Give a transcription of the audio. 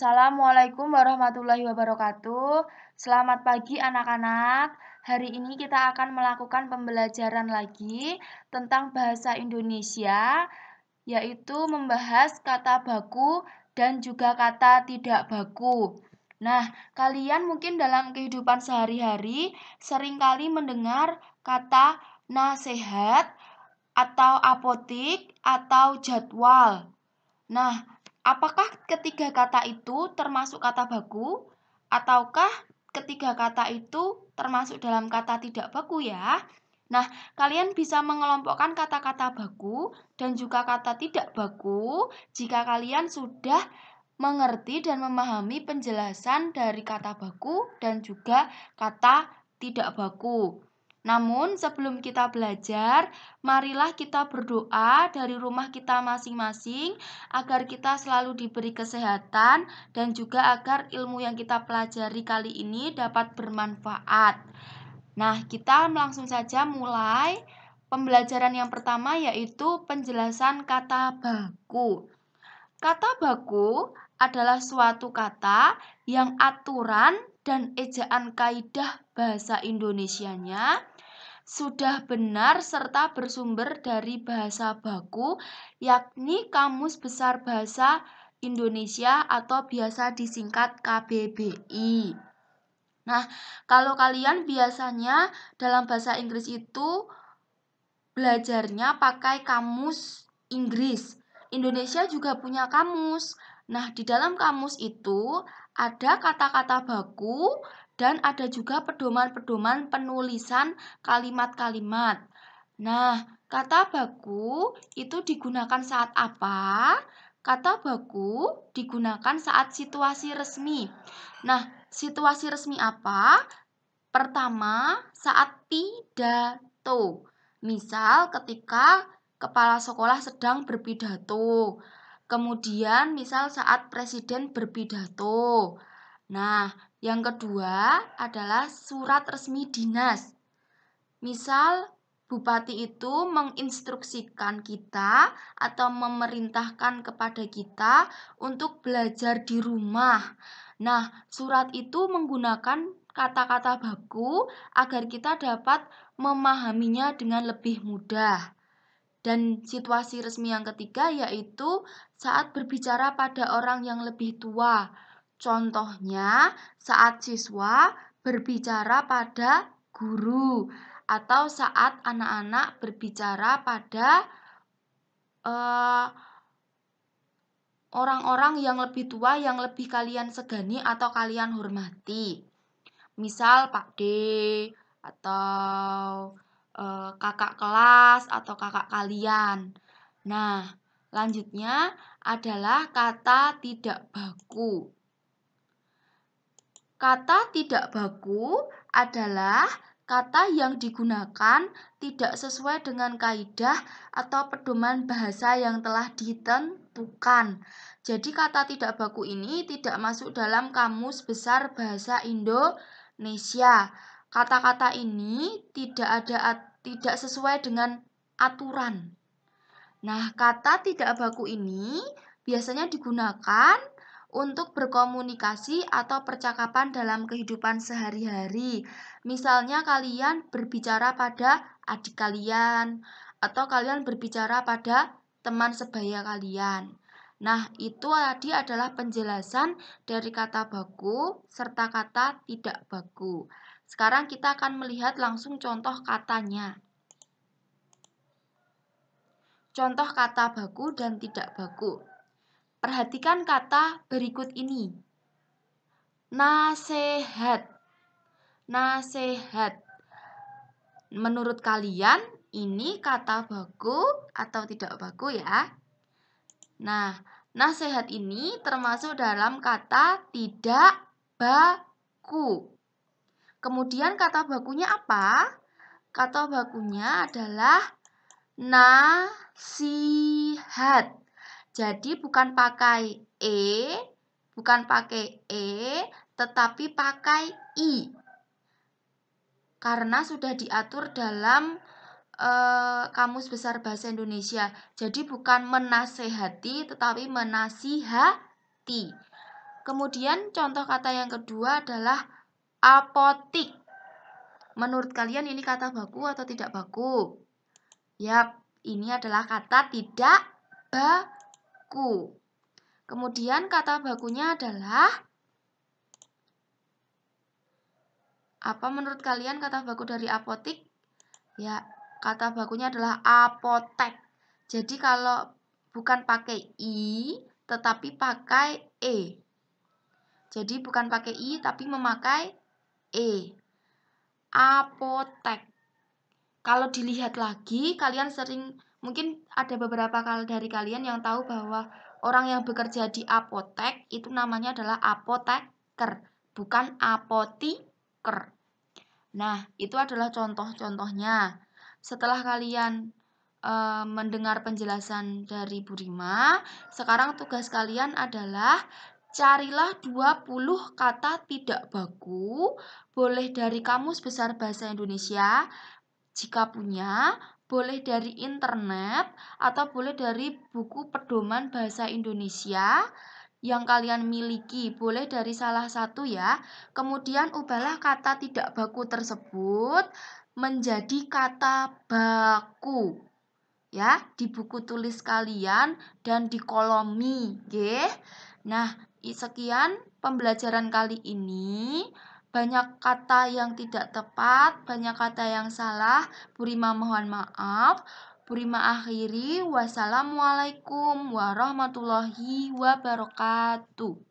Assalamualaikum warahmatullahi wabarakatuh. Selamat pagi anak-anak. Hari ini kita akan melakukan pembelajaran lagi tentang bahasa Indonesia, yaitu membahas kata baku dan juga kata tidak baku. Nah, kalian mungkin dalam kehidupan sehari-hari seringkali mendengar kata nasihat atau apotik atau jadwal. Nah, apakah ketiga kata itu termasuk kata baku? Ataukah ketiga kata itu termasuk dalam kata tidak baku ya? Nah, kalian bisa mengelompokkan kata-kata baku dan juga kata tidak baku jika kalian sudah mengerti dan memahami penjelasan dari kata baku dan juga kata tidak baku. Namun sebelum kita belajar, marilah kita berdoa dari rumah kita masing-masing agar kita selalu diberi kesehatan dan juga agar ilmu yang kita pelajari kali ini dapat bermanfaat. Nah, kita langsung saja mulai pembelajaran yang pertama, yaitu penjelasan kata baku. Kata baku adalah suatu kata yang aturan dan ejaan kaidah bahasa Indonesianya sudah benar serta bersumber dari bahasa baku, yakni Kamus Besar Bahasa Indonesia atau biasa disingkat KBBI. Nah, kalau kalian biasanya dalam bahasa Inggris itu belajarnya pakai kamus Inggris. Indonesia juga punya kamus. Nah, di dalam kamus itu ada kata-kata baku dan ada juga pedoman-pedoman penulisan kalimat-kalimat. Nah, kata baku itu digunakan saat apa? Kata baku digunakan saat situasi resmi. Nah, situasi resmi apa? Pertama, saat pidato. Misal ketika kepala sekolah sedang berpidato. Kemudian misal saat presiden berpidato. Nah, yang kedua adalah surat resmi dinas. Misal bupati itu menginstruksikan kita atau memerintahkan kepada kita untuk belajar di rumah. Nah, surat itu menggunakan kata-kata baku agar kita dapat memahaminya dengan lebih mudah. Dan situasi resmi yang ketiga yaitu saat berbicara pada orang yang lebih tua. Contohnya saat siswa berbicara pada guru atau saat anak-anak berbicara pada orang-orang yang lebih tua yang lebih kalian segani atau kalian hormati. Misal Pak D atau kakak kelas atau kakak kalian. Nah, lanjutnya adalah kata tidak baku. Kata tidak baku adalah kata yang digunakan tidak sesuai dengan kaidah atau pedoman bahasa yang telah ditentukan. Jadi kata tidak baku ini tidak masuk dalam Kamus Besar Bahasa Indonesia. Kata-kata ini tidak sesuai dengan aturan. Nah, kata tidak baku ini biasanya digunakan untuk berkomunikasi atau percakapan dalam kehidupan sehari-hari. Misalnya kalian berbicara pada adik kalian atau kalian berbicara pada teman sebaya kalian. Nah, itu tadi adalah penjelasan dari kata baku serta kata tidak baku. Sekarang kita akan melihat langsung contoh katanya. Contoh kata baku dan tidak baku. Perhatikan kata berikut ini. Nasihat. Nasihat. Menurut kalian ini kata baku atau tidak baku ya? Nah, nasihat ini termasuk dalam kata tidak baku. Kemudian kata bakunya apa? Kata bakunya adalah nasihat. Jadi bukan pakai tetapi pakai i. Karena sudah diatur dalam Kamus Besar Bahasa Indonesia. Jadi bukan menasehati tetapi menasihati. Kemudian contoh kata yang kedua adalah apotik. Menurut kalian ini kata baku atau tidak baku? Yap, ini adalah kata tidak baku. Kemudian kata bakunya adalah apa menurut kalian kata baku dari apotik? Ya, kata bakunya adalah apotek. Jadi kalau bukan pakai I, tetapi pakai E. Jadi bukan pakai I, tapi memakai E. Apotek. Kalau dilihat lagi, kalian sering, mungkin ada beberapa dari kalian yang tahu bahwa orang yang bekerja di apotek itu namanya adalah apoteker, bukan apotiker. Nah, itu adalah contoh-contohnya. Setelah kalian mendengar penjelasan dari Bu Rima, sekarang tugas kalian adalah carilah 20 kata tidak baku, boleh dari Kamus Besar Bahasa Indonesia, jika punya, boleh dari internet, atau boleh dari buku pedoman bahasa Indonesia yang kalian miliki, boleh dari salah satu ya. Kemudian ubahlah kata tidak baku tersebut menjadi kata baku ya di buku tulis kalian dan di kolomi, nggih. Nah, sekian pembelajaran kali ini. Banyak kata yang tidak tepat, banyak kata yang salah. Bu Rima mohon maaf. Bu Rima akhiri. Wassalamualaikum warahmatullahi wabarakatuh.